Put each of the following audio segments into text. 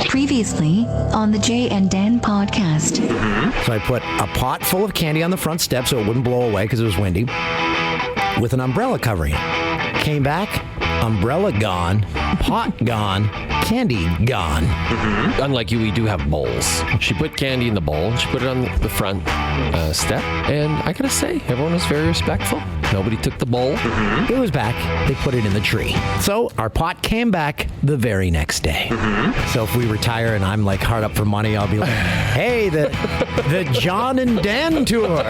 Previously on the Jay and Dan podcast. So I put a pot full of candy on the front step so it wouldn't blow away because it was windy, with an umbrella covering it. Came back, umbrella gone, pot gone, candy gone. Unlike you, we do have bowls. She put candy in the bowl. She put it on the front step. And I gotta say, everyone was very respectful. Nobody took the bowl. It was back. They put it in the tree. So our pot came back the very next day. So if we retire and I'm like hard up for money, I'll be like, hey, the John and Dan tour.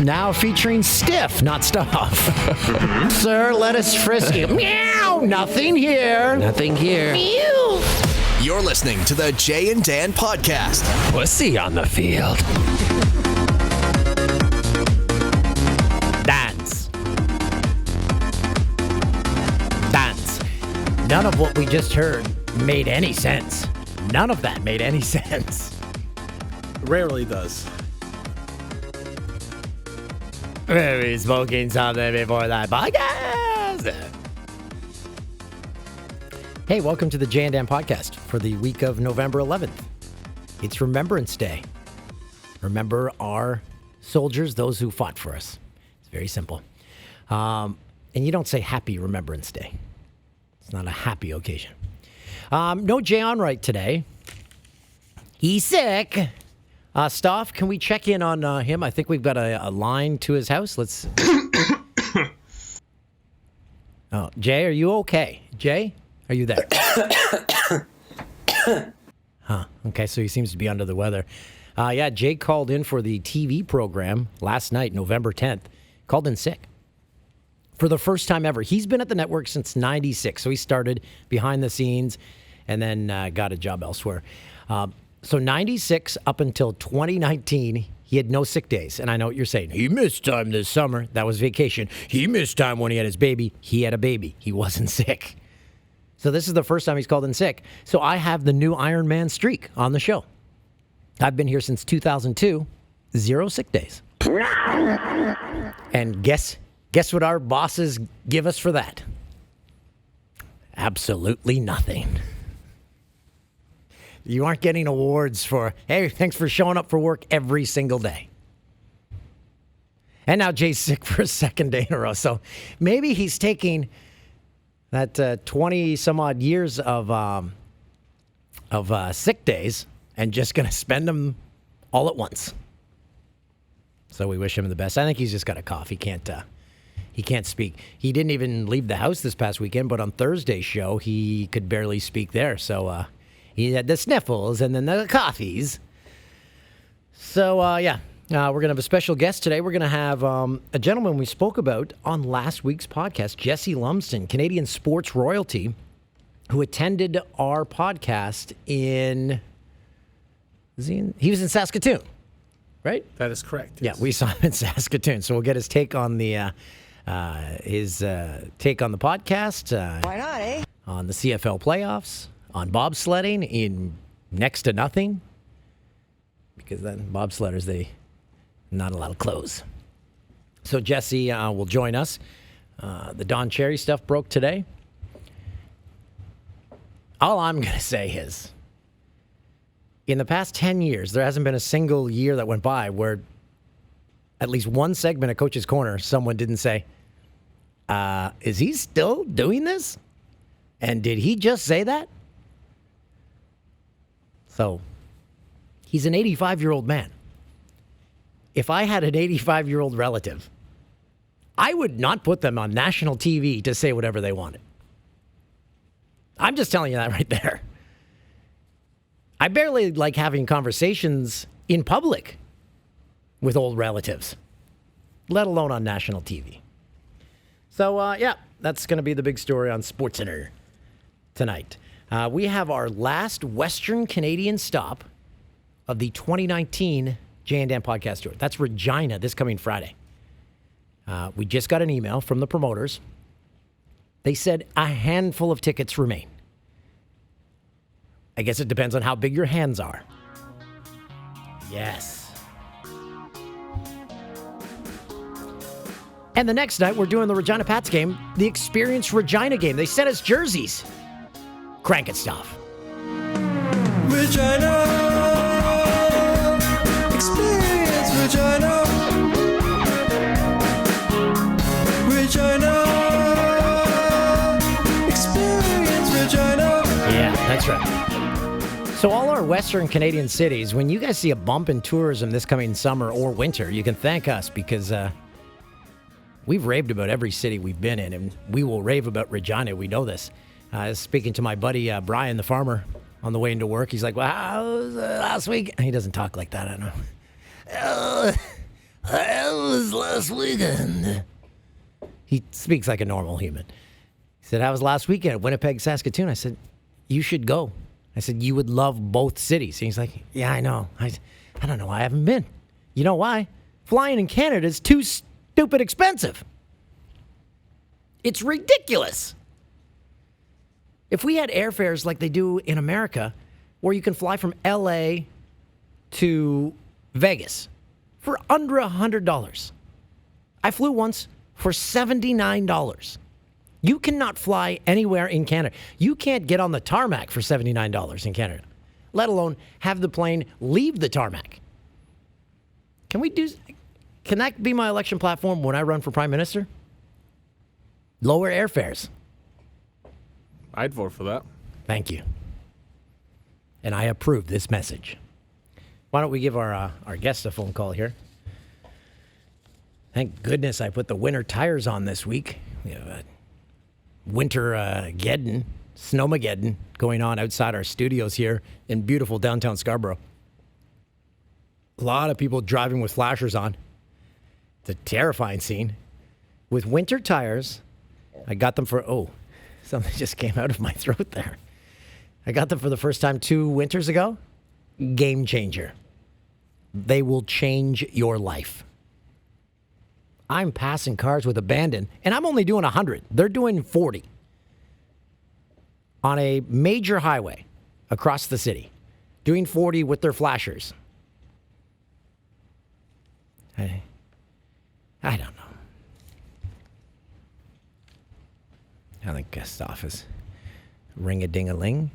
Now featuring Stiff, not Stuff. Sir, let us frisk you. Meow, nothing here. Nothing here. Meow. You're listening to the Jay and Dan podcast. Pussy on the field. Dance. None of what we just heard made any sense. None of that made any sense. Rarely does. Maybe smoking something before that podcast. Hey, welcome to the Jay and Dan podcast for the week of November 11th. It's Remembrance Day. Remember our soldiers, those who fought for us. It's very simple. And you don't say Happy Remembrance Day. It's not a happy occasion. No Jay on right today. He's sick. Stoff, can we check in on him? I think we've got a line to his house. Let's. Oh, Jay, are you okay? Jay, are you there? Huh. Okay, so he seems to be under the weather. Yeah, Jay called in for the TV program last night, November 10th. Called in sick. For the first time ever. He's been at the network since 96. So he started behind the scenes and then got a job elsewhere. So 96 up until 2019, he had no sick days. And I know what you're saying. He missed time this summer. That was vacation. He missed time when he had his baby. He had a baby. He wasn't sick. So this is the first time he's called in sick. So I have the new Ironman streak on the show. I've been here since 2002. 0 sick days. And guess what our bosses give us for that? Absolutely nothing. You aren't getting awards for, hey, thanks for showing up for work every single day. And now Jay's sick for a second day in a row. So maybe he's taking that 20 some odd years of sick days and just going to spend them all at once. So we wish him the best. I think he's just got a cough. He can't speak. He didn't even leave the house this past weekend, but on Thursday's show, he could barely speak there. So he had the sniffles and then the coughies. So, yeah, we're going to have a special guest today. We're going to have a gentleman we spoke about on last week's podcast, Jesse Lumsden, Canadian sports royalty, who attended our podcast he was in Saskatoon, right? That is correct. Yes. Yeah, we saw him in Saskatoon. So we'll get his take on the take on the podcast. Why not, eh? On the CFL playoffs, on bobsledding in next to nothing. Because then bobsledders, they not allowed to close. So Jesse will join us. The Don Cherry stuff broke today. All I'm going to say is, in the past 10 years, there hasn't been a single year that went by where at least one segment of Coach's Corner, someone didn't say, is he still doing this? And did he just say that? So, he's an 85-year-old man. If I had an 85-year-old relative, I would not put them on national TV to say whatever they wanted. I'm just telling you that right there. I barely like having conversations in public with old relatives, let alone on national TV. So, yeah, that's going to be the big story on SportsCenter tonight. We have our last Western Canadian stop of the 2019 Jay and Dan podcast tour. That's Regina this coming Friday. We just got an email from the promoters. They said a handful of tickets remain. I guess it depends on how big your hands are. Yes. And the next night, we're doing the Regina Pats game, the Experience Regina game. They sent us jerseys. Crank it, stuff. Regina. Experience Regina. Regina. Experience Regina. Yeah, that's right. So all our Western Canadian cities, when you guys see a bump in tourism this coming summer or winter, you can thank us because we've raved about every city we've been in, and we will rave about Regina. We know this. Speaking to my buddy Brian, the farmer, on the way into work, he's like, well, how was last week? He doesn't talk like that, I know. How was last weekend? He speaks like a normal human. He said, how was last weekend at Winnipeg, Saskatoon? I said, you should go. I said, you would love both cities. And he's like, yeah, I know. I don't know why I haven't been. You know why? Flying in Canada is too stupid expensive. It's ridiculous. If we had airfares like they do in America, where you can fly from LA to Vegas for under $100. I flew once for $79. You cannot fly anywhere in Canada. You can't get on the tarmac for $79 in Canada, let alone have the plane leave the tarmac. Can that be my election platform when I run for prime minister? Lower airfares. I'd vote for that. Thank you. And I approve this message. Why don't we give our guest a phone call here? Thank goodness I put the winter tires on this week. We have winter Geddon, Snowmageddon going on outside our studios here in beautiful downtown Scarborough. A lot of people driving with flashers on. It's a terrifying scene. With winter tires, I got them for, something just came out of my throat there. I got them for the first time 2 winters ago. Game changer. They will change your life. I'm passing cars with abandon, and I'm only doing 100. They're doing 40 on a major highway across the city, doing 40 with their flashers. I don't know. I think guest office. Ring-a-ding-a-ling.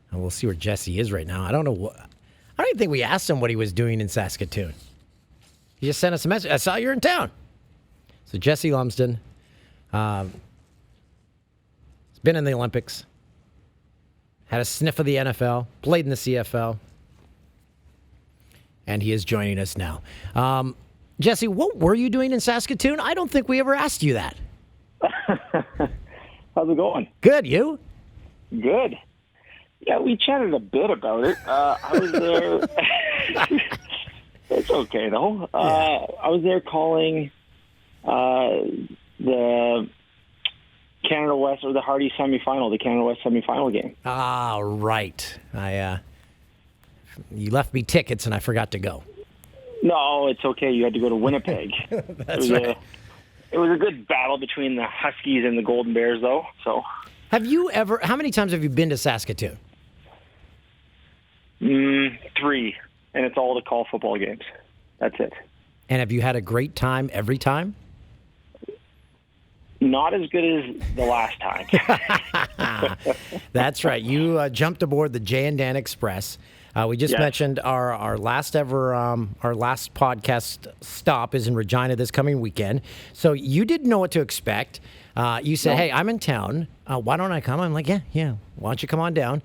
And we'll see where Jesse is right now. I don't even think we asked him what he was doing in Saskatoon. He just sent us a message. I saw you're in town. So Jesse Lumsden has been in the Olympics, had a sniff of the NFL, played in the CFL, and he is joining us now. Jesse, what were you doing in Saskatoon? I don't think we ever asked you that. How's it going? Good, you? Good. Yeah, we chatted a bit about it. I was there. It's okay, though. I was there calling the Canada West, or the Hardy semifinal, the Canada West semifinal game. Ah, right. You left me tickets, and I forgot to go. No, it's okay. You had to go to Winnipeg. That's right. It was a good battle between the Huskies and the Golden Bears, though. So, how many times have you been to Saskatoon? 3, and it's all to call football games. That's it. And have you had a great time every time? Not as good as the last time. That's right. You jumped aboard the Jay and Dan Express. We just mentioned our last podcast stop is in Regina this coming weekend. So you didn't know what to expect. You said, "Hey, I'm in town. Why don't I come?" I'm like, "Yeah. Why don't you come on down?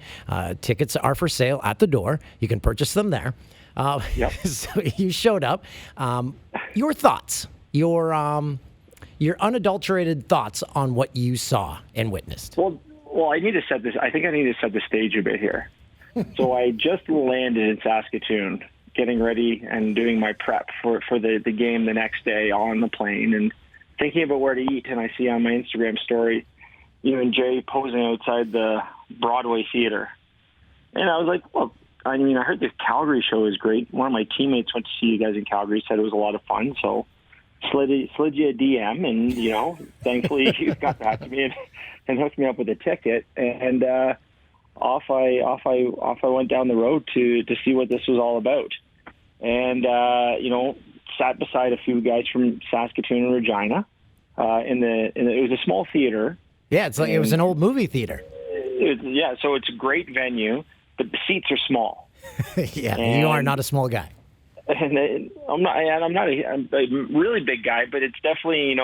Tickets are for sale at the door. You can purchase them there." So you showed up. Your thoughts, your unadulterated thoughts on what you saw and witnessed. Well, I think I need to set the stage a bit here. So I just landed in Saskatoon, getting ready and doing my prep for the game the next day on the plane, and thinking about where to eat. And I see on my Instagram story, you and Jay posing outside the Broadway Theater. And I was like, well, I mean, I heard the Calgary show is great. One of my teammates went to see you guys in Calgary, said it was a lot of fun. So slid you a DM, and, thankfully you got back to me and hooked me up with a ticket. And off I went down the road to see what this was all about. And, sat beside a few guys from Saskatoon and Regina. It was a small theater. Yeah, it's like it was an old movie theater. So it's a great venue. but the seats are small. Yeah, you are not a small guy. And I'm not a really big guy, but it's definitely,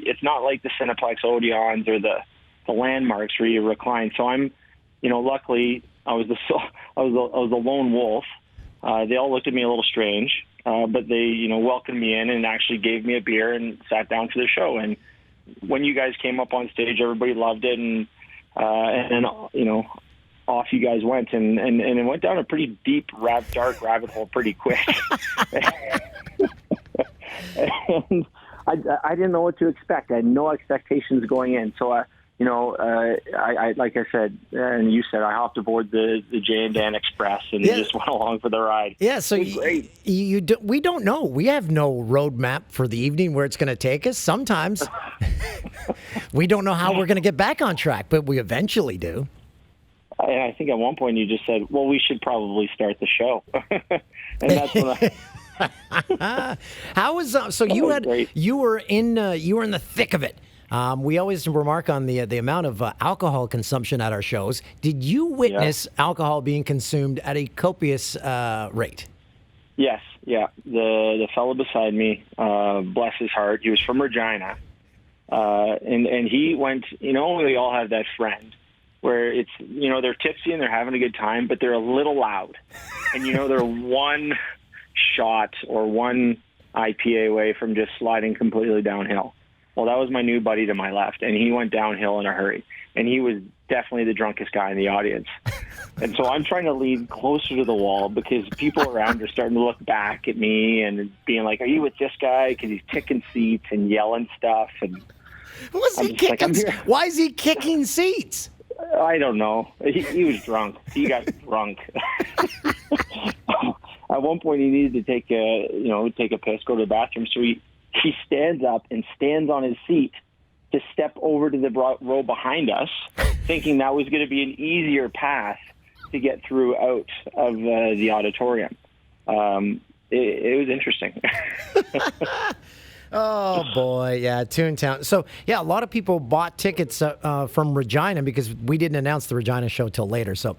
it's not like the Cineplex Odeons or the Landmarks where you recline. So I'm, luckily I was the lone wolf. They all looked at me a little strange, but they, welcomed me in and actually gave me a beer and sat down for the show. And when you guys came up on stage, everybody loved it, and then off you guys went, and it went down a pretty deep, dark rabbit hole pretty quick. And I didn't know what to expect. I had no expectations going in. So, I like I said, and you said, I hopped aboard the Jay and Dan Express and just went along for the ride. Yeah, so great. We don't know. We have no roadmap for the evening where it's going to take us. Sometimes we don't know how we're going to get back on track, but we eventually do. I think at one point you just said, well, we should probably start the show. And that's when How was so you were in the thick of it. We always remark on the amount of alcohol consumption at our shows. Did you witness alcohol being consumed at a copious rate? Yes, yeah. The fellow beside me, bless his heart, he was from Regina, and he went. We all have that friend where it's, they're tipsy and they're having a good time, but they're a little loud. And, they're one shot or one IPA away from just sliding completely downhill. Well, that was my new buddy to my left, and he went downhill in a hurry. And he was definitely the drunkest guy in the audience. And so I'm trying to lean closer to the wall because people around are starting to look back at me and being like, are you with this guy? Because he's kicking seats and yelling stuff. And why is he kicking seats? I don't know. He was drunk. He got drunk. At one point, he needed to take a piss, go to the bathroom. So he stands up and stands on his seat to step over to the row behind us, thinking that was going to be an easier path to get through out of the auditorium. It was interesting. Oh, boy. Yeah, Toontown. So, yeah, a lot of people bought tickets from Regina because we didn't announce the Regina show till later. So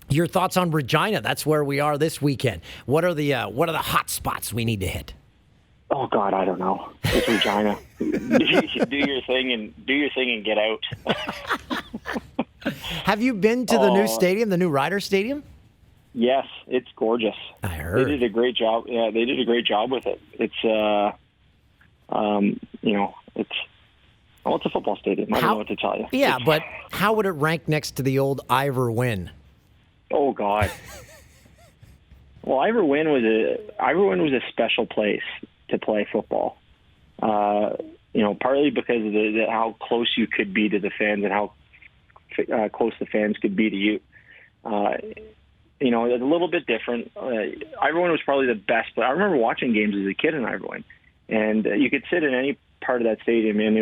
your thoughts on Regina? That's where we are this weekend. What are the hot spots we need to hit? Oh, God, I don't know. It's Regina. do your thing and get out. Have you been to the new stadium, the new Ryder Stadium? Yes, it's gorgeous. I heard. They did a great job. Yeah, they did a great job with it. It's it's a football stadium. I don't know what to tell you. Yeah, but how would it rank next to the old Ivor Wynn? Oh, God. Well, Ivor Wynn was a special place to play football. Partly because of how close you could be to the fans and how close the fans could be to you. It's a little bit different. Ivor Wynn was probably the best. But I remember watching games as a kid in Ivor Wynn. And you could sit in any part of that stadium, and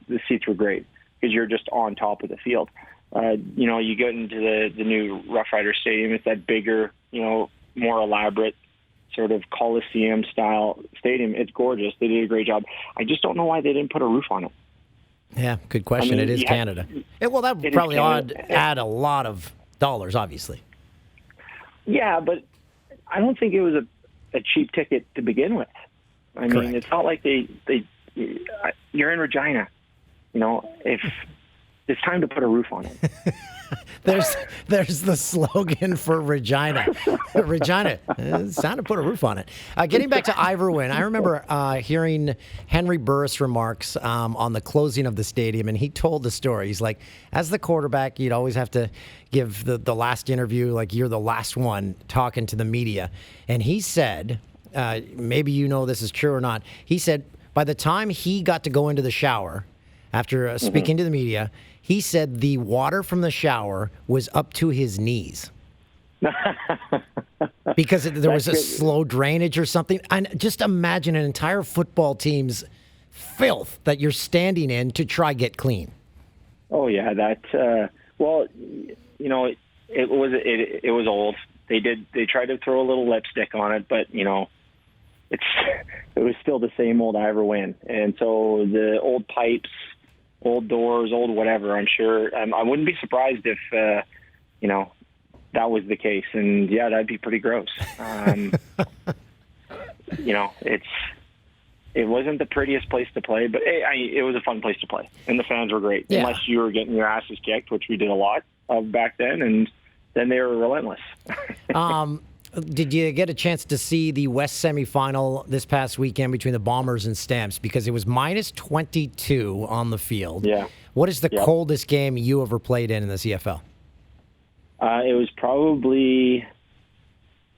the seats were great because you're just on top of the field. You get into the new Rough Rider Stadium. It's that bigger, more elaborate sort of Coliseum-style stadium. It's gorgeous. They did a great job. I just don't know why they didn't put a roof on it. Yeah, good question. I mean, it is Canada. Well, that would probably add a lot of dollars, obviously. Yeah, but I don't think it was a cheap ticket to begin with. I mean, it's not like you're in Regina. If it's time to put a roof on it. There's the slogan for Regina. Regina, it's time to put a roof on it. Getting back to Ivor Wynn, I remember hearing Henry Burris remarks on the closing of the stadium, and he told the story. He's like, as the quarterback, you'd always have to give the last interview, like you're the last one talking to the media. And he said, maybe this is true or not, he said by the time he got to go into the shower after speaking to the media, he said the water from the shower was up to his knees because there was a slow drainage or something. And just imagine an entire football team's filth that you're standing in to try get clean. Oh yeah, it was old. They tried to throw a little lipstick on it, but it was still the same old Ivor Wynn. And so the old pipes, old doors, old whatever, I'm sure. I wouldn't be surprised if, that was the case. And yeah, that'd be pretty gross. It wasn't the prettiest place to play, but it was a fun place to play, and the fans were great. Yeah. Unless you were getting your asses kicked, which we did a lot of back then, and then they were relentless. Did you get a chance to see the West semifinal this past weekend between the Bombers and Stamps? Because it was minus 22 on the field. Yeah. What is the coldest game you ever played in the CFL? It was probably.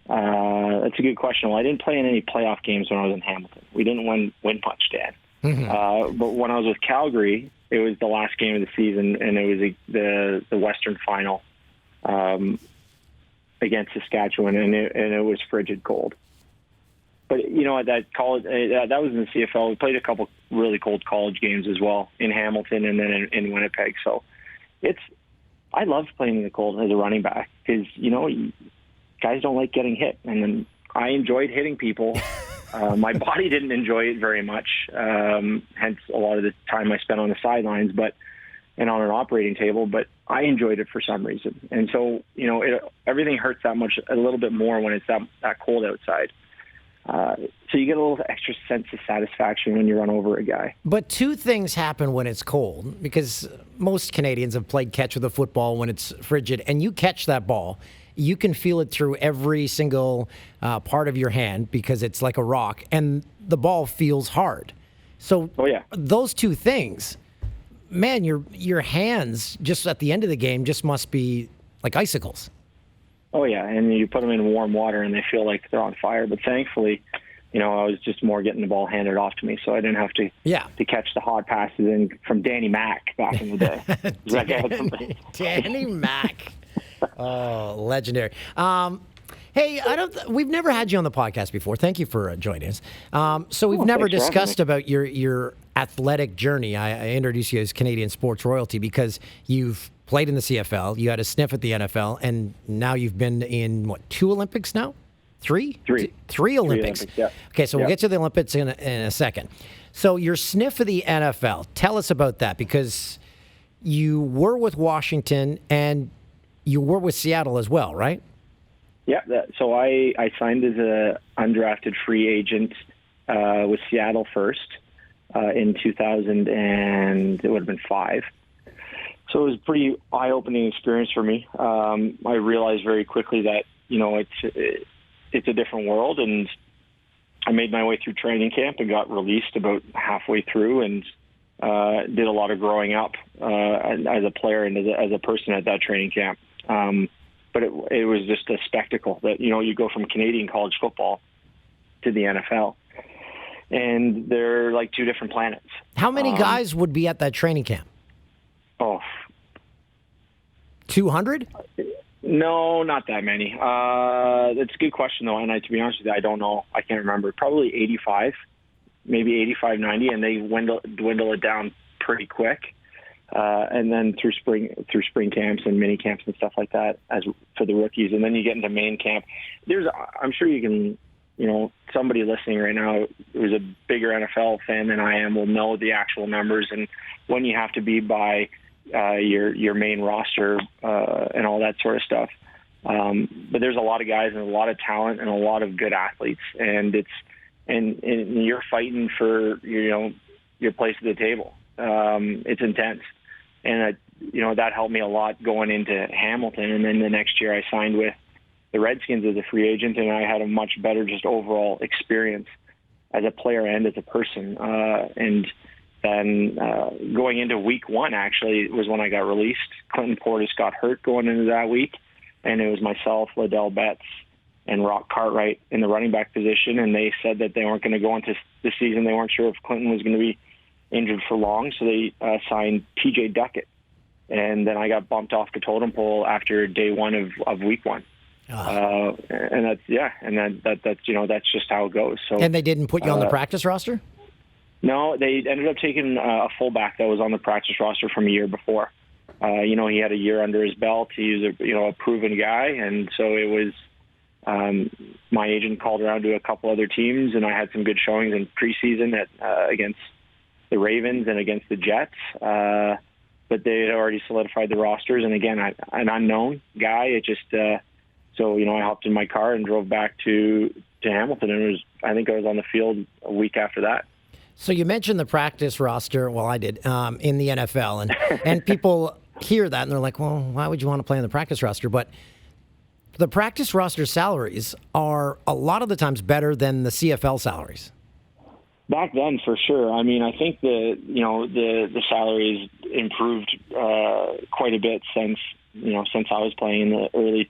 That's a good question. Well, I didn't play in any playoff games when I was in Hamilton. We didn't win punch, Dan. But when I was with Calgary, it was the last game of the season, and it was the Western Final against Saskatchewan, and it was frigid cold. But that college that was in the CFL. We played a couple really cold college games as well in Hamilton and then in Winnipeg. So I loved playing in the cold as a running back because guys don't like getting hit, and then I enjoyed hitting people. My body didn't enjoy it very much, hence a lot of the time I spent on the sidelines, and on an operating table. But I enjoyed it for some reason, and so everything hurts that much a little bit more when it's that cold outside. So you get a little extra sense of satisfaction when you run over a guy. But two things happen when it's cold, because most Canadians have played catch with a football when it's frigid, and you catch that ball. You can feel it through every single part of your hand because it's like a rock, and the ball feels hard. So those two things, man, your hands just at the end of the game just must be like icicles. Oh, yeah, and you put them in warm water, and they feel like they're on fire. But thankfully, I was just more getting the ball handed off to me, so I didn't have to catch the hot passes from Danny Mack back in the day. Danny Mack. Oh, legendary. Hey, we've never had you on the podcast before. Thank you for joining us. So we've never discussed about your athletic journey. I introduced you as Canadian sports royalty because you've played in the CFL, you had a sniff at the NFL, and now you've been in, 2 Olympics now? Three Olympics. Yeah. Okay, so we'll get to the Olympics in a second. So your sniff of the NFL, tell us about that, because you were with Washington and you were with Seattle as well, right? Yeah, so I signed as a undrafted free agent with Seattle first in 2000, and it would have been 5. So it was a pretty eye-opening experience for me. I realized very quickly that it's a different world, and I made my way through training camp and got released about halfway through, and did a lot of growing up as a player and as a person at that training camp. But it was just a spectacle that you go from Canadian college football to the NFL, and they're like 2 different planets. How many guys would be at that training camp? 200? No, not that many. That's a good question, though, and to be honest with you, I don't know. I can't remember. Probably 85, maybe 85, 90, and they dwindle it down pretty quick. And then through spring camps and mini camps and stuff like that, as for the rookies, and then you get into main camp. I'm sure you can, somebody listening right now who's a bigger NFL fan than I am will know the actual numbers and when you have to be by your main roster and all that sort of stuff. But there's a lot of guys and a lot of talent and a lot of good athletes, and and you're fighting for your place at the table. It's intense, and that helped me a lot going into Hamilton. And then the next year I signed with the Redskins as a free agent, and I had a much better just overall experience as a player and as a person. And then going into week 1, actually, was when I got released. Clinton Portis got hurt going into that week, and it was myself, Liddell Betts, and Rock Cartwright in the running back position, and they said that they weren't going to go into the season. They weren't sure if Clinton was going to be injured for long, so they signed TJ Duckett. And then I got bumped off the totem pole after day 1 of week 1. And that's just how it goes. So, and they didn't put you on the practice roster? No, they ended up taking a fullback that was on the practice roster from a year before. He had a year under his belt. He was a proven guy, and so it was. My agent called around to a couple other teams, and I had some good showings in preseason against the Ravens and against the Jets. but they had already solidified the rosters. And again, an unknown guy. It just so I hopped in my car and drove back to Hamilton, and I think I was on the field a week after that. So you mentioned the practice roster. Well, I did in the NFL, and people hear that and they're like, well, why would you want to play on the practice roster? But the practice roster salaries are a lot of the times better than the CFL salaries. Back then, for sure. I mean, I think the salaries improved quite a bit since I was playing in the early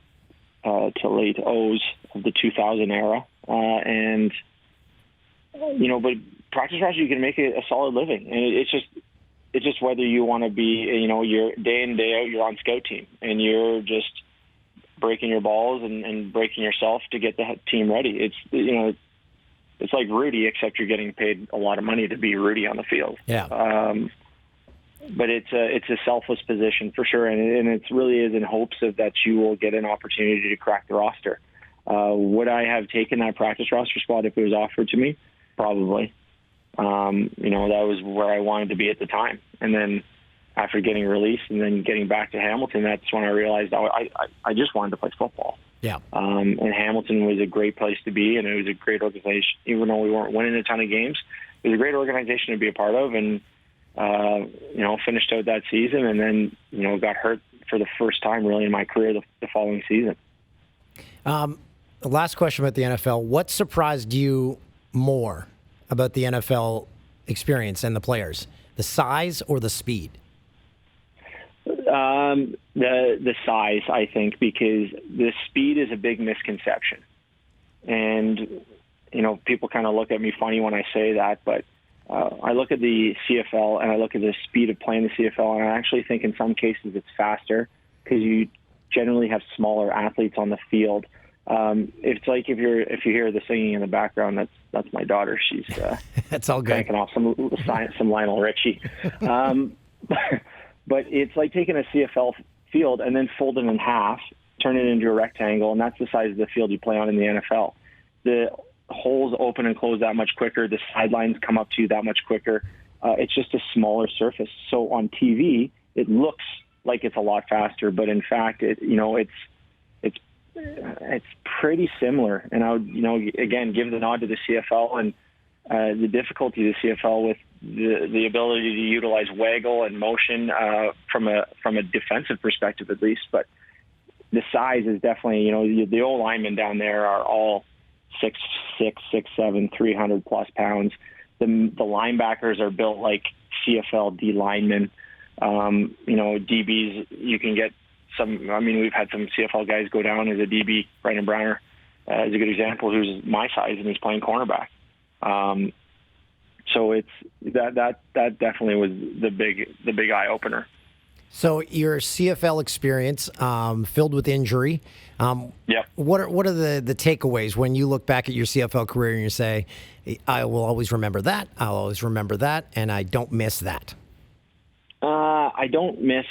to late O's of the 2000 era, but practice roster, you can make a solid living, and it's just whether you want to be, you're day in day out, you're on scout team, and you're just breaking your balls and breaking yourself to get the team ready. It's like Rudy, except you're getting paid a lot of money to be Rudy on the field. Yeah. But it's a selfless position for sure, and it really is in hopes of that you will get an opportunity to crack the roster. Would I have taken that practice roster spot if it was offered to me? Probably. That was where I wanted to be at the time. And then after getting released and then getting back to Hamilton, that's when I realized I just wanted to play football. Yeah. And Hamilton was a great place to be, and it was a great organization. Even though we weren't winning a ton of games, it was a great organization to be a part of, and finished out that season, and then got hurt for the first time really in my career the following season. The last question about the NFL: what surprised you more about the NFL experience and the players, the size or the speed? The size, I think, because the speed is a big misconception. And, people kind of look at me funny when I say that, but I look at the CFL and I look at the speed of playing the CFL, and I actually think in some cases it's faster because you generally have smaller athletes on the field. It's like if you hear the singing in the background, that's my daughter. She's that's all good. Cranking off some Lionel Richie. But it's like taking a CFL field and then fold it in half, turn it into a rectangle, and that's the size of the field you play on in the NFL. The holes open and close that much quicker. The sidelines come up to you that much quicker. It's just a smaller surface. So on TV, it looks like it's a lot faster, but in fact, it's pretty similar. And I would, again, give the nod to the CFL and the difficulty of the CFL with the ability to utilize waggle and motion from a defensive perspective, at least. But the size is definitely, the old linemen down there are all 6'6", 6'7", 300 plus pounds. The linebackers are built like CFL D linemen. DBs, you can get some. I mean, we've had some CFL guys go down as a DB. Brandon Browner is a good example, who's my size and he's playing cornerback. So it's that definitely was the big eye opener. So your CFL experience, filled with injury. Yeah. What are the takeaways when you look back at your CFL career and you say, I will always remember that, I'll always remember that, and I don't miss that? I don't miss.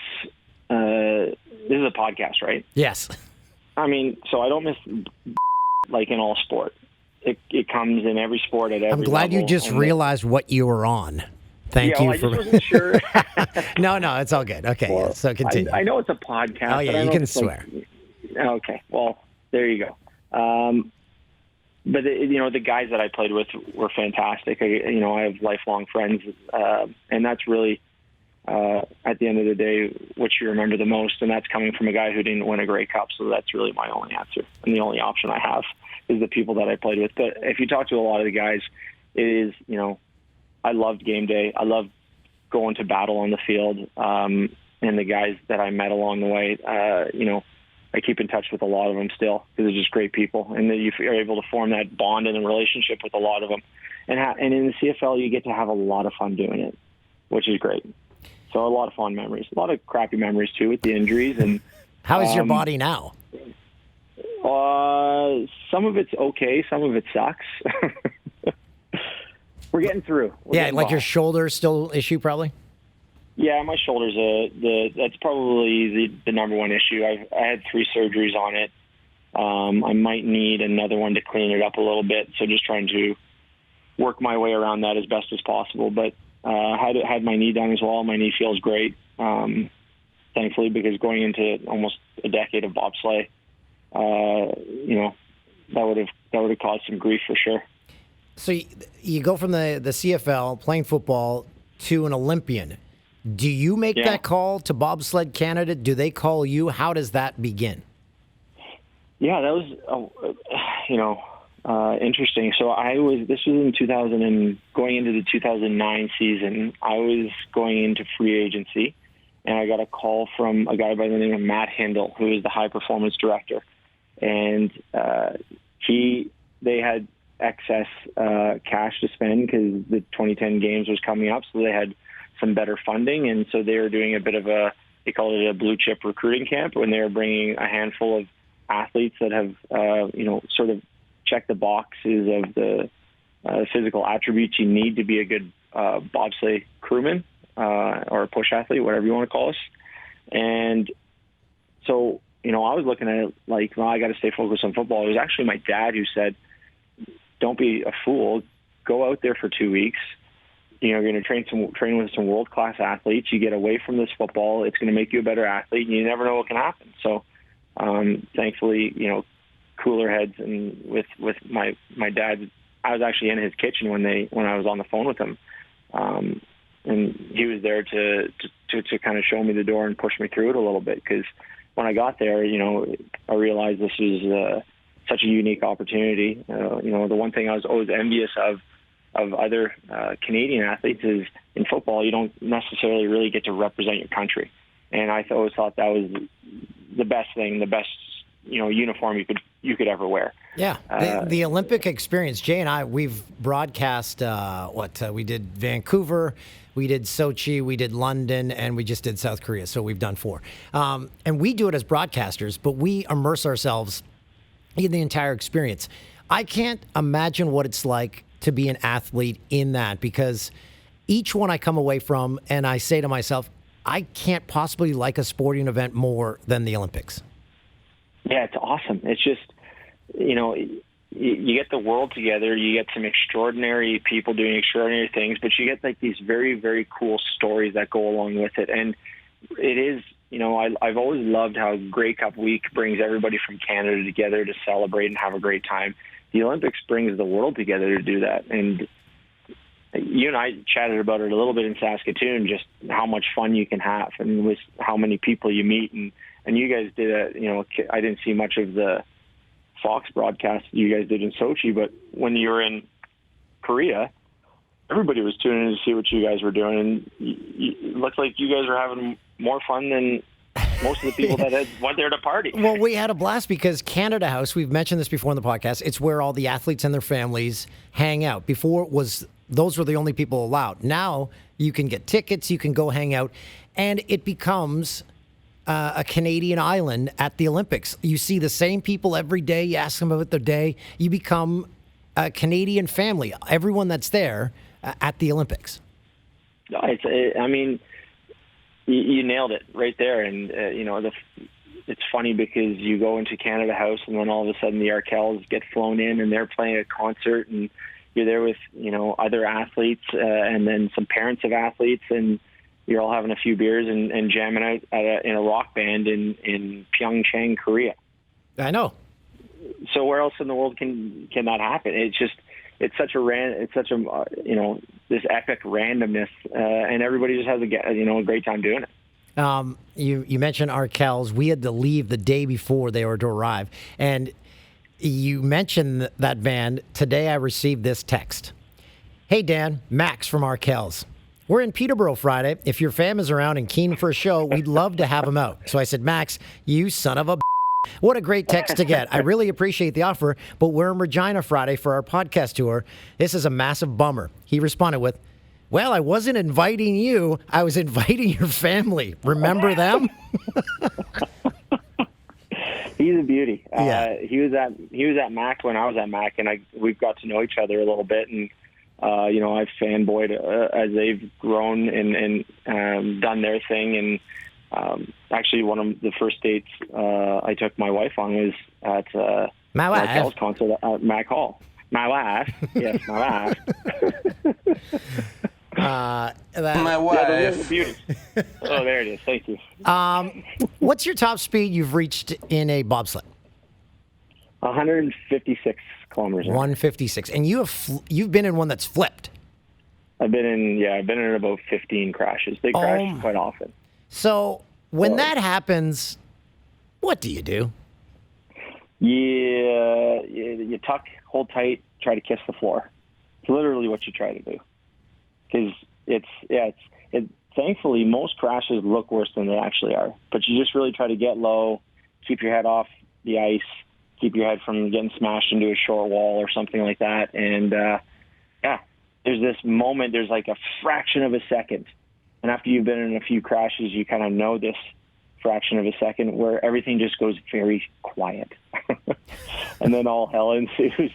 This is a podcast, right? Yes. I mean, so I don't miss like in all sport. It comes in every sport at every I'm glad level, you just realized what you were on. Thank you I for. just wasn't sure. No, it's all good. Okay, Well, so continue. I know it's a podcast. Oh yeah, but I you know can it's swear. Okay, well there you go. But the guys that I played with were fantastic. I have lifelong friends, and that's really at the end of the day what you remember the most. And that's coming from a guy who didn't win a Grey Cup. So that's really my only answer, and the only option I have is the people that I played with. But if you talk to a lot of the guys, it is I loved game day. I loved going to battle on the field, and the guys that I met along the way. I keep in touch with a lot of them still because they're just great people, and you're able to form that bond and a relationship with a lot of them. And in the CFL, you get to have a lot of fun doing it, which is great. So a lot of fun memories, a lot of crappy memories too with the injuries. And how is your body now? Some of it's okay, some of it sucks. We're getting through. Like your shoulder still issue probably? Yeah, my shoulder's that's probably the number one issue. I had 3 surgeries on it. I might need another one to clean it up a little bit. So just trying to work my way around that as best as possible. But had my knee done as well. My knee feels great. thankfully, because going into almost a decade of bobsleigh, that would have caused some grief for sure. So you go from the CFL, playing football, to an Olympian. Do you make that call to Bobsled Canada? Do they call you? How does that begin? Yeah, that was, interesting. So this was in 2000 and going into the 2009 season, I was going into free agency, and I got a call from a guy by the name of Matt Hindle, who is the high performance director. And they had excess cash to spend because the 2010 games was coming up, so they had some better funding, and so they were doing a bit of they called it a blue chip recruiting camp, when they were bringing a handful of athletes that have sort of checked the boxes of the physical attributes you need to be a good bobsleigh crewman or a push athlete, whatever you want to call us. And so I was looking at it like, well, I got to stay focused on football. It was actually my dad who said, don't be a fool. Go out there for 2 weeks. You're going to train with some world-class athletes. You get away from this football. It's going to make you a better athlete, and you never know what can happen. So, thankfully, cooler heads, and with my dad, I was actually in his kitchen when I was on the phone with him, and he was there to kind of show me the door and push me through it a little bit, because when I got there, I realized this was such a unique opportunity. The one thing I was always envious of other Canadian athletes is in football, you don't necessarily really get to represent your country. And I always thought that was the best thing, the best, uniform you could ever wear. Yeah, the Olympic experience. Jay and I, we've broadcast we did Vancouver, we did Sochi, we did London, and we just did South Korea. So we've done 4. And we do it as broadcasters, but we immerse ourselves in the entire experience. I can't imagine what it's like to be an athlete in that, because each one I come away from and I say to myself, I can't possibly like a sporting event more than the Olympics. Yeah, it's awesome. It's just, you get the world together, you get some extraordinary people doing extraordinary things, but you get like these very, very cool stories that go along with it. And it is, I've always loved how Grey Cup Week brings everybody from Canada together to celebrate and have a great time. The Olympics brings the world together to do that. And you and I chatted about it a little bit in Saskatoon, just how much fun you can have and with how many people you meet. And you guys did I didn't see much of the Fox broadcast you guys did in Sochi, but when you were in Korea, everybody was tuning in to see what you guys were doing. And it looked like you guys were having more fun than most of the people that went there to party. Well, we had a blast because Canada House, we've mentioned this before in the podcast, it's where all the athletes and their families hang out. Before those were the only people allowed. Now you can get tickets, you can go hang out, and it becomes a Canadian island at the Olympics. You see the same people every day. You ask them about their day. You become a Canadian family. Everyone that's there at the Olympics. You nailed it right there. And, it's funny because you go into Canada House and then all of a sudden the Arkells get flown in and they're playing a concert and you're there with, other athletes and then some parents of athletes, and you're all having a few beers and jamming out in a rock band in Pyeongchang, Korea. I know. So where else in the world can that happen? It's such a this epic randomness, and everybody just has a great time doing it. You mentioned Arkells. We had to leave the day before they were to arrive, and you mentioned that band. Today I received this text. Hey Dan, Max from Arkells. We're in Peterborough Friday. If your fam is around and keen for a show, we'd love to have him out. So I said, Max, you son of a what a great text to get. I really appreciate the offer, but we're in Regina Friday for our podcast tour. This is a massive bummer. He responded with, well, I wasn't inviting you. I was inviting your family. Remember them? He's a beauty. Yeah. He was at Mac when I was at Mac, and we've got to know each other a little bit. And I've fanboyed as they've grown and done their thing. And actually, one of the first dates I took my wife on was at my wife concert at Mac Hall. My wife, yes, my wife. My Yeah, wife. the beauty. Oh, there it is. Thank you. What's your top speed you've reached in a bobsled? 156 kilometers. an hour. 156. And you've been in one that's flipped. I've been in about 15 crashes. They crash quite often. So when that happens, what do you do? You tuck, hold tight, try to kiss the floor. It's literally what you try to do. Because thankfully, most crashes look worse than they actually are. But you just really try to get low, keep your head off the ice, keep your head from getting smashed into a short wall or something like that. And, there's this moment, there's like a fraction of a second. And after you've been in a few crashes, you kind of know this fraction of a second where everything just goes very quiet. And then all hell ensues.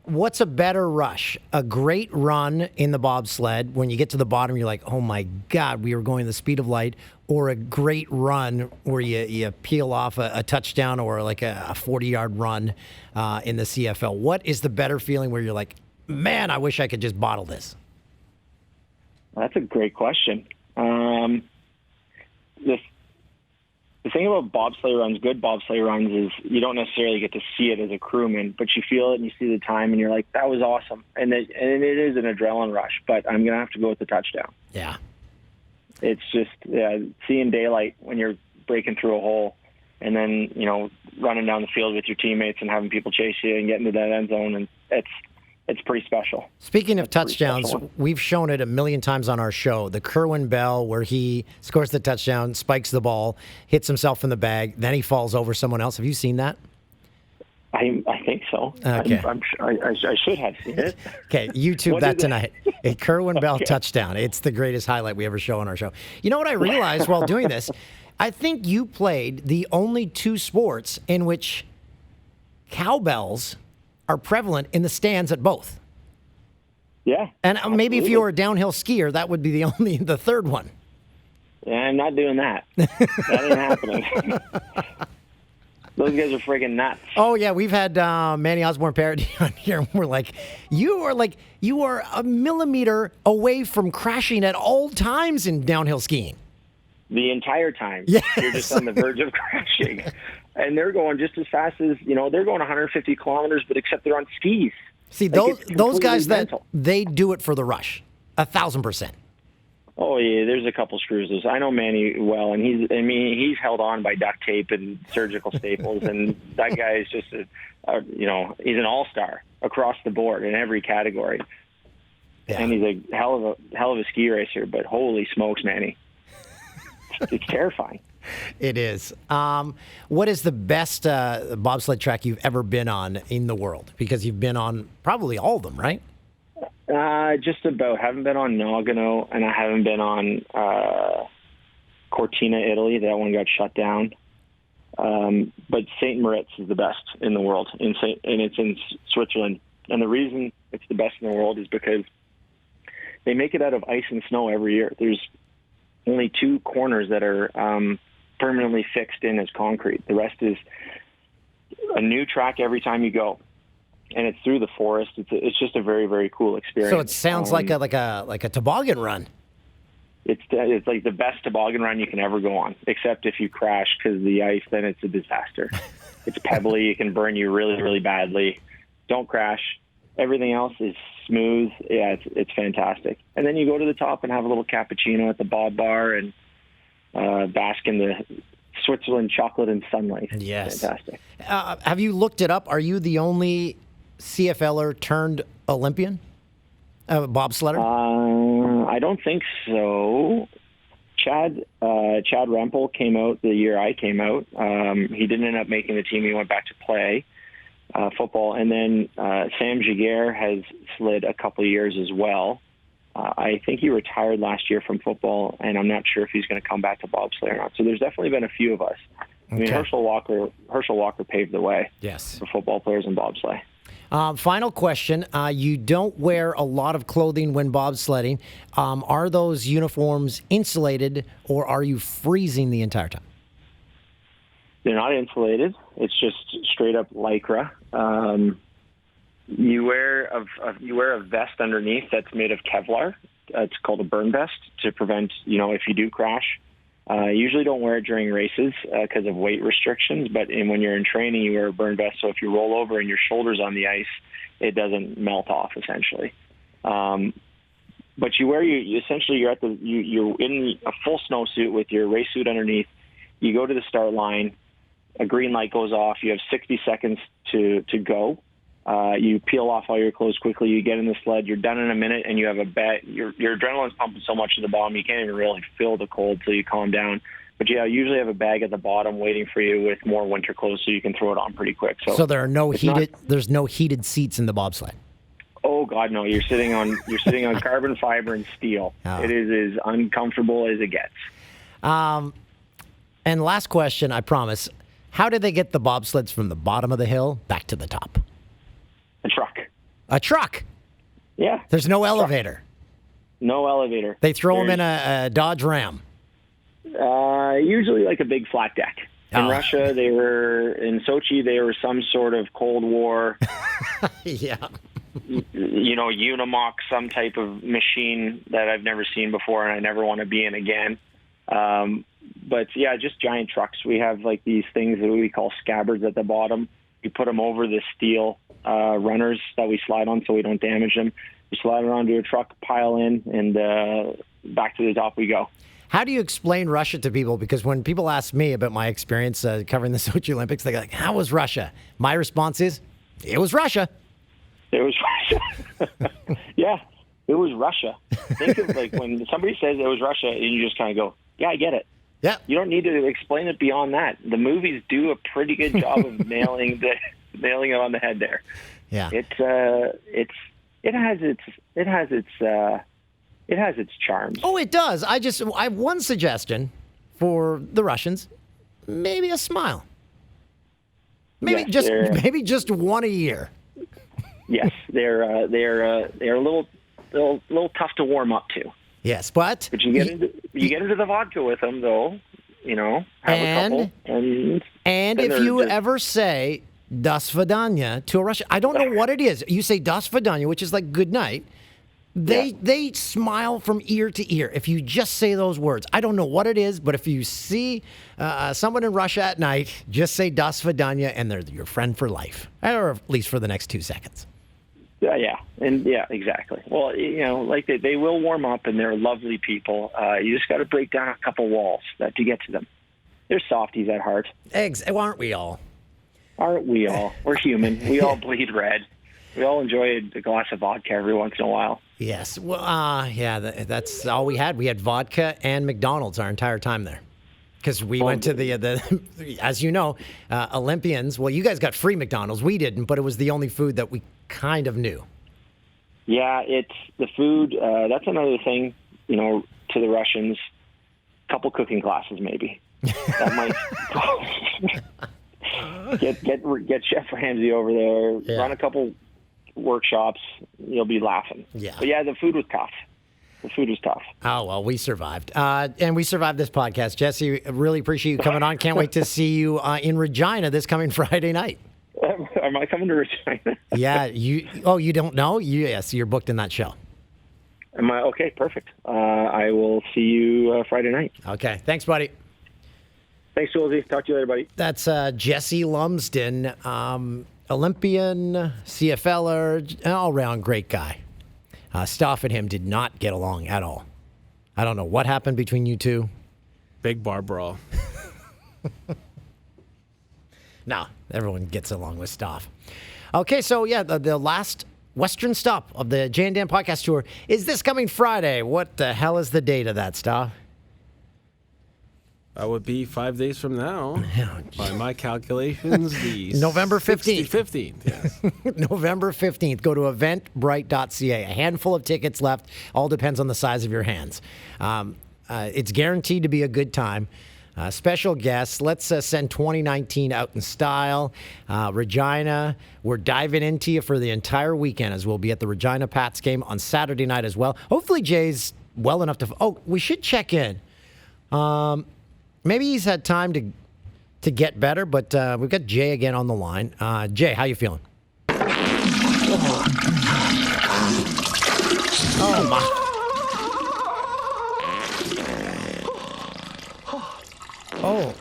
What's a better rush? A great run in the bobsled when you get to the bottom, you're like, oh my God, we were going the speed of light, or a great run where you peel off a touchdown or like a 40-yard run in the CFL. What is the better feeling where you're like, man, I wish I could just bottle this? That's a great question. The thing about bobsleigh runs, good bobsleigh runs, is you don't necessarily get to see it as a crewman, but you feel it and you see the time and you're like, that was awesome. And it is an adrenaline rush, but I'm going to have to go with the touchdown. Yeah. It's just seeing daylight when you're breaking through a hole and then, running down the field with your teammates and having people chase you and getting to that end zone. And it's pretty special. Speaking of touchdowns, we've shown it a million times on our show. The Kerwin Bell, where he scores the touchdown, spikes the ball, hits himself in the bag, then he falls over someone else. Have you seen that? I think so. Okay. I should have seen it. Okay, YouTube that tonight. A Kerwin Bell touchdown. It's the greatest highlight we ever show on our show. You know what I realized while doing this? I think you played the only two sports in which cowbells are prevalent in the stands at both. Yeah. And maybe if you were a downhill skier, that would be the third one. Yeah, I'm not doing that. That ain't happening. Those guys are friggin' nuts. Oh yeah, we've had Manny Osborne parody on here, and we're like, you are a millimeter away from crashing at all times in downhill skiing. The entire time. Yes. You're just on the verge of crashing. And they're going just as fast as, they're going 150 kilometers, but except they're on skis. See, those guys they do it for the rush, 1,000%. Oh yeah, there's a couple screws. I know Manny well, and he's held on by duct tape and surgical staples, and that guy is just he's an all-star across the board in every category. Yeah. And he's a hell of a ski racer, but holy smokes, Manny. It's terrifying. It is. What is the best bobsled track you've ever been on in the world? Because you've been on probably all of them, right? Just about. Haven't been on Nagano, and I haven't been on Cortina, Italy. That one got shut down. But St. Moritz is the best in the world, and it's in Switzerland. And the reason it's the best in the world is because they make it out of ice and snow every year. There's only two corners that are permanently fixed in as concrete. The rest is a new track every time you go, and it's through the forest. It's just a very, very cool experience. So it sounds like a toboggan run. It's like the best toboggan run you can ever go on, except if you crash because the ice, then it's a disaster. It's pebbly. It can burn you really, really badly. Don't crash. Everything else is smooth. Yeah, it's fantastic. And then you go to the top and have a little cappuccino at the Bob Bar and bask in the Switzerland chocolate and sunlight. Yes. Fantastic. Have you looked it up? Are you the only CFLer turned Olympian? Bobsledder? I don't think so. Chad Rempel came out the year I came out. He didn't end up making the team. He went back to play football. And then Sam Giguere has slid a couple of years as well. I think he retired last year from football, and I'm not sure if he's going to come back to bobsleigh or not. So there's definitely been a few of us. I mean, Herschel Walker paved the way for football players in bobsleigh. Final question. You don't wear a lot of clothing when bobsledding. Are those uniforms insulated, or are you freezing the entire time? They're not insulated. It's just straight up Lycra. You wear a vest underneath that's made of Kevlar. It's called a burn vest to prevent, if you do crash. Usually don't wear it during races because of weight restrictions, but when you're in training, you wear a burn vest. So if you roll over and your shoulder's on the ice, it doesn't melt off essentially. But you're in a full snowsuit with your race suit underneath. You go to the start line, a green light goes off. You have 60 seconds to go. You peel off all your clothes quickly. You get in the sled. You're done in a minute, and you have a bag. Your adrenaline's pumping so much to the bottom, you can't even really feel the cold till you calm down. But you usually have a bag at the bottom waiting for you with more winter clothes, so you can throw it on pretty quick. So there are there's no heated seats in the bobsled. Oh God, no! You're sitting on carbon fiber and steel. Oh. It is as uncomfortable as it gets. And last question, I promise. How did they get the bobsleds from the bottom of the hill back to the top? A truck. A truck? Yeah. There's no elevator. No elevator. They throw them in a Dodge Ram. Usually like a big flat deck. In Oh. Russia, in Sochi, they were some sort of Cold War, Yeah. Unimog, some type of machine that I've never seen before and I never want to be in again. But yeah, just giant trucks. We have like these things that we call scabbards at the bottom. You put them over the steel runners that we slide on so we don't damage them. You slide it onto a truck, pile in, and back to the top we go. How do you explain Russia to people? Because when people ask me about my experience covering the Sochi Olympics, they're like, how was Russia? My response is, it was Russia. It was Russia. Yeah, it was Russia. Think of like when somebody says it was Russia and you just kind of go, yeah, I get it. Yeah. You don't need to explain it beyond that. The movies do a pretty good job of nailing it on the head there. Yeah. It has its charms. Oh, it does. I have one suggestion for the Russians. Maybe a smile. Maybe just one a year. Yes, they're a little tough to warm up to. Yes, but you get into the vodka with them though, have a couple. And if you ever say "Das Vidanya" to a Russian, I don't know what it is. You say "Das Vidanya," which is like good night. They smile from ear to ear if you just say those words. I don't know what it is, but if you see someone in Russia at night, just say "Das Vidanya" and they're your friend for life, or at least for the next 2 seconds. Yeah, exactly. Well, like they will warm up, and they're lovely people. You just got to break down a couple walls to get to them. They're softies at heart. Aren't we all? Aren't we all? We're human. We all bleed red. We all enjoy a glass of vodka every once in a while. Yes. Well, that's all we had. We had vodka and McDonald's our entire time there. Because we went to the as you know, Olympians. Well, you guys got free McDonald's. We didn't, but it was the only food that we kind of knew. Yeah, it's the food. That's another thing, to the Russians. A couple cooking classes, maybe. That might get Chef Ramsay over there. Yeah. Run a couple workshops. You'll be laughing. Yeah. But yeah, the food was tough. The food was tough. Oh, well, we survived. And we survived this podcast. Jesse, really appreciate you coming on. Can't wait to see you in Regina this coming Friday night. Am I coming to Regina? Yeah. You don't know? Yes, you're booked in that show. Am I? Okay, perfect. I will see you Friday night. Okay. Thanks, buddy. Thanks, Josie. Talk to you later, buddy. That's Jesse Lumsden, Olympian, CFLer, all-around great guy. Stoff and him did not get along at all. I don't know what happened between you two. Big bar brawl. No, everyone gets along with Stoff. Okay, so yeah, the last Western stop of the Jay and Dan podcast tour is this coming Friday. What the hell is the date of that, Stoff? That would be 5 days from now. By my calculations, the November 15th. 15th, yes. November 15th. Go to eventbrite.ca. A handful of tickets left. All depends on the size of your hands. It's guaranteed to be a good time. Special guests. Let's send 2019 out in style. Regina, we're diving into you for the entire weekend as we'll be at the Regina Pats game on Saturday night as well. Hopefully Jay's well enough to... Oh, we should check in. Maybe he's had time to get better, but we've got Jay again on the line. Jay, how you feeling? Oh my. Oh.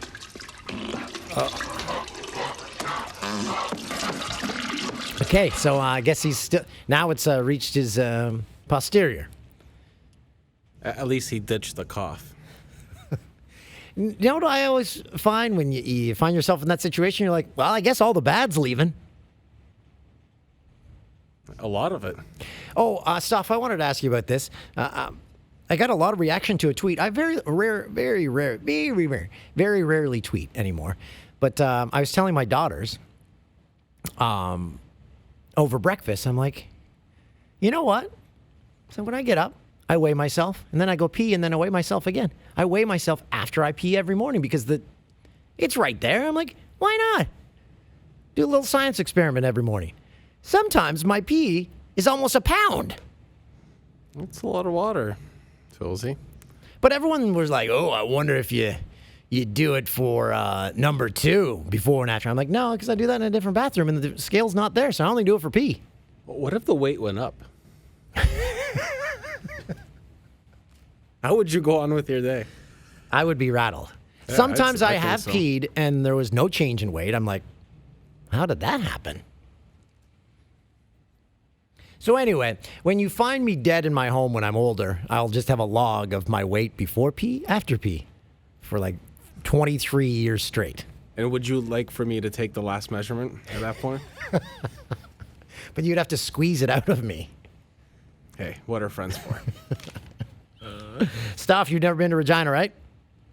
Okay, so I guess he's still. Now it's reached his posterior. At least he ditched the cough. You know what I always find when you find yourself in that situation? You're like, well, I guess all the bad's leaving. A lot of it. Oh, Steph, I wanted to ask you about this. I got a lot of reaction to a tweet. I very rarely tweet anymore. But I was telling my daughters over breakfast, I'm like, you know what? So when I get up, I weigh myself, and then I go pee, and then I weigh myself again. I weigh myself after I pee every morning because it's right there. I'm like, why not? Do a little science experiment every morning. Sometimes my pee is almost a pound. That's a lot of water, Philsy. But everyone was like, oh, I wonder if you do it for number 2 before and after. I'm like, no, because I do that in a different bathroom, and the scale's not there, so I only do it for pee. What if the weight went up? How would you go on with your day? I would be rattled. Yeah, Sometimes I think have so. peed, and there was no change in weight. I'm like, how did that happen? So anyway, when you find me dead in my home when I'm older, I'll just have a log of my weight before pee, after pee, for like 23 years straight. And would you like for me to take the last measurement at that point? But you'd have to squeeze it out of me. Hey, what are friends for? Stuff, you've never been to Regina, right?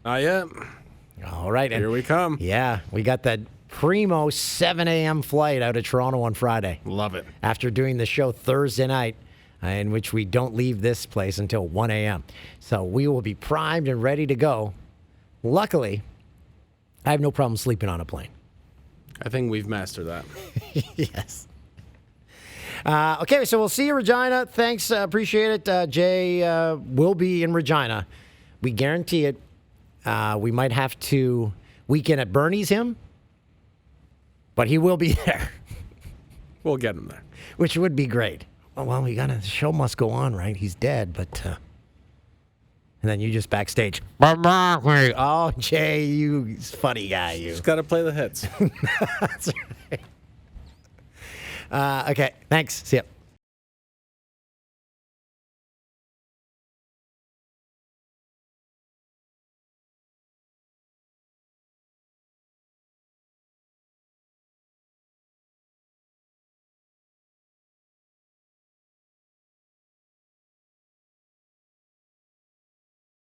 Not yet. All right. Here we come. Yeah, we got that primo 7 a.m. flight out of Toronto on Friday. Love it. After doing the show Thursday night, in which we don't leave this place until 1 a.m. So we will be primed and ready to go. Luckily, I have no problem sleeping on a plane. I think we've mastered that. Yes. Okay, so we'll see you, Regina. Thanks. Appreciate it. Jay will be in Regina. We guarantee it. We might have to weekend at Bernie's him, but he will be there. We'll get him there. Which would be great. Well, the show must go on, right? He's dead, but... and then you just backstage. Oh, Jay, you funny guy, you. Just got to play the hits. That's right. Okay, thanks. See ya.